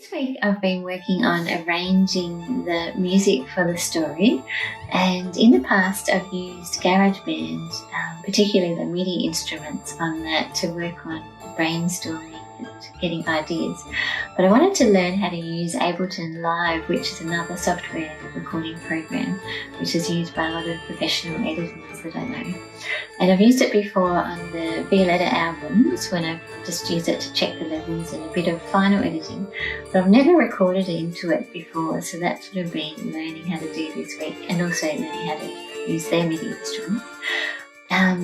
This week I've been working on arranging the music for the story, and in the past I've used GarageBand, particularly the MIDI instruments on that, to work on brainstorming and getting ideas. But I wanted to learn how to use Ableton Live, which is another software recording program which is used by a lot of professional editors that I know. And I've used it before on the Violetta albums when I've just used it to check the levels and a bit of final editing. But I've never recorded into it before, so that's what I've been learning how to do this week, and also learning how to use their MIDI instruments.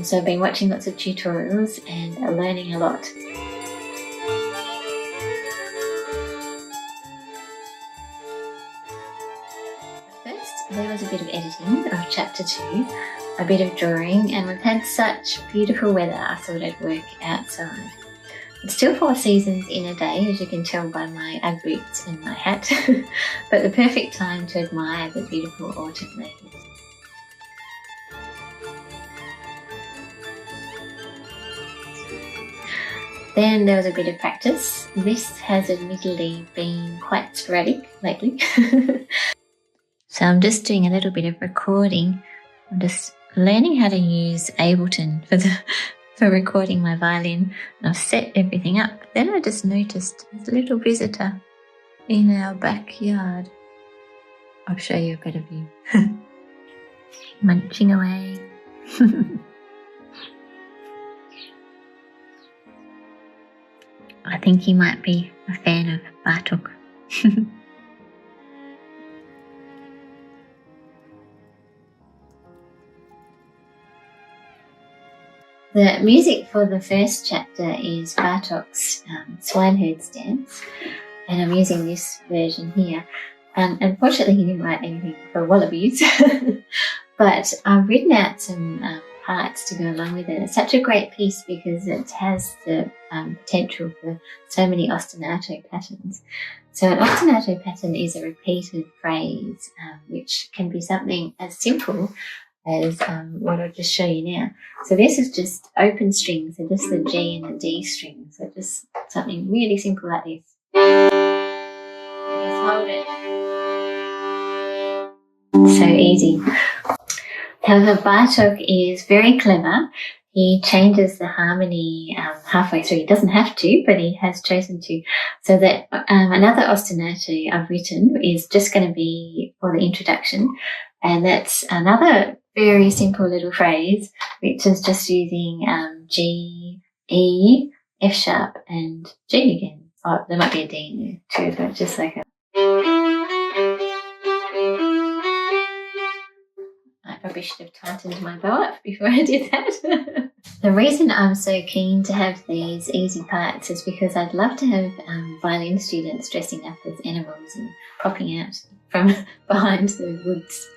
So I've been watching lots of tutorials and learning a lot. First, there was a bit of editing of chapter 2, a bit of drawing, and we've had such beautiful weather I thought I'd work outside. It's still 4 seasons in a day, as you can tell by my Ugg boots and my hat, but the perfect time to admire the beautiful autumn leaves. Then there was a bit of practice. This has admittedly been quite sporadic lately. So I'm just doing a little bit of recording. I'm just learning how to use Ableton for recording my violin. And I've set everything up. Then I just noticed there's a little visitor in our backyard. I'll show you a better view. Munching away. I think he might be a fan of Bartok. The music for the first chapter is Bartok's Swineherd dance, and I'm using this version here. Unfortunately, he didn't write anything for wallabies, but I've written out some parts to go along with it. It's such a great piece because it has the potential for so many ostinato patterns. So an ostinato pattern is a repeated phrase, which can be something as simple as what I'll just show you now. So this is just open strings, so just the G and the D strings. So just something really simple like this. Just hold it. So easy. However, Bartok is very clever. He changes the harmony halfway through. He doesn't have to, but he has chosen to. So that another ostinato I've written is just going to be for the introduction. And that's another very simple little phrase, which is just using G, E, F sharp, and G again. Oh, there might be a D in there too, but just like a... I probably should have tightened my bow up before I did that. The reason I'm so keen to have these easy parts is because I'd love to have violin students dressing up as animals and popping out from behind the woods.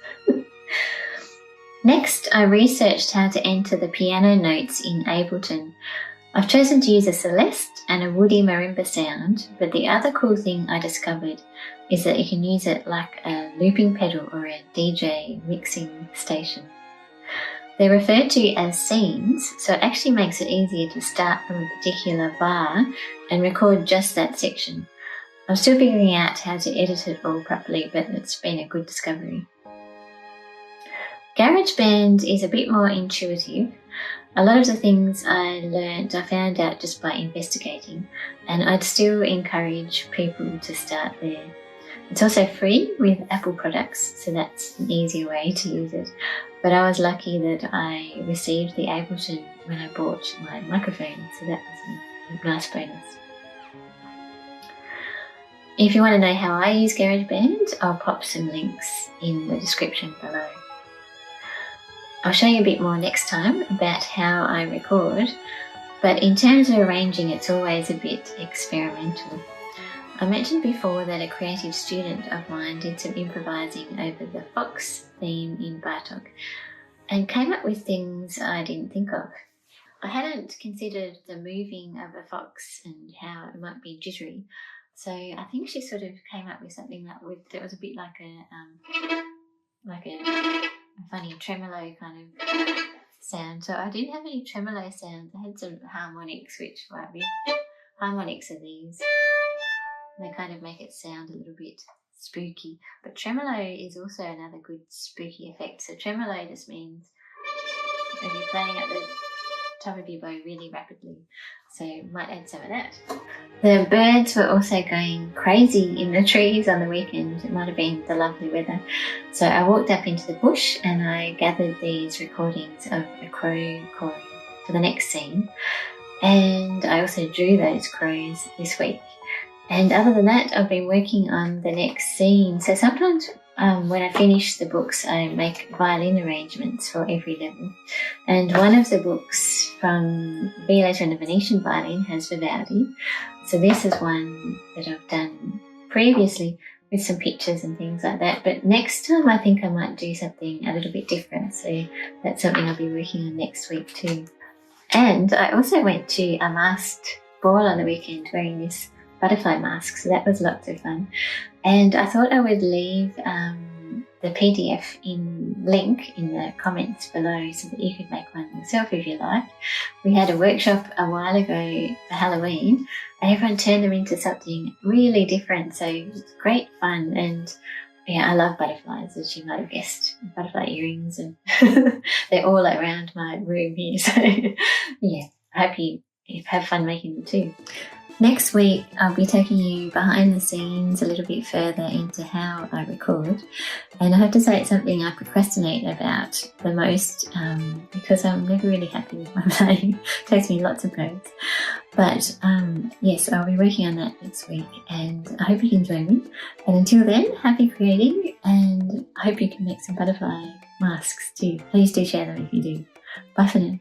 Next, I researched how to enter the piano notes in Ableton. I've chosen to use a celeste and a woody marimba sound, but the other cool thing I discovered is that you can use it like a looping pedal or a DJ mixing station. They're referred to as scenes, so it actually makes it easier to start from a particular bar and record just that section. I'm still figuring out how to edit it all properly, but it's been a good discovery. GarageBand is a bit more intuitive. A lot of the things I found out just by investigating, and I'd still encourage people to start there. It's also free with Apple products, so that's an easier way to use it. But I was lucky that I received the Ableton when I bought my microphone, so that was a nice bonus. If you want to know how I use GarageBand, I'll pop some links in the description below. I'll show you a bit more next time about how I record, but in terms of arranging, it's always a bit experimental. I mentioned before that a creative student of mine did some improvising over the fox theme in Bartok and came up with things I didn't think of. I hadn't considered the moving of a fox and how it might be jittery, so I think she sort of came up with something that was a bit like a funny tremolo kind of sound. So I didn't have any tremolo sounds. I had some harmonics, which might be... Harmonics are these. They kind of make it sound a little bit spooky. But tremolo is also another good spooky effect. So tremolo just means if you're playing at the top of your bow really rapidly. So might add some of that. The birds were also going crazy in the trees on the weekend. It might have been the lovely weather. So I walked up into the bush and I gathered these recordings of a crow calling for the next scene. And I also drew those crows this week. And other than that, I've been working on the next scene. So sometimes when I finish the books, I make violin arrangements for every level. And one of the books from Violetta and the Venetian violin has Vivaldi. So this is one that I've done previously with some pictures and things like that. But next time I think I might do something a little bit different. So that's something I'll be working on next week too. And I also went to a masked ball on the weekend wearing this butterfly mask, so that was lots of fun. And I thought I would leave the PDF link in the comments below so that you could make one yourself if you like. We had a workshop a while ago for Halloween and everyone turned them into something really different, so it was great fun. And yeah, I love butterflies, as you might have guessed. Butterfly earrings, and they're all around my room here. So yeah, I hope you have fun making them too. Next week, I'll be taking you behind the scenes a little bit further into how I record. And I have to say it's something I procrastinate about the most because I'm never really happy with my playing. It takes me lots of goes. But yes, I'll be working on that next week and I hope you can join me. And until then, happy creating, and I hope you can make some butterfly masks too. Please do share them if you do. Bye for now.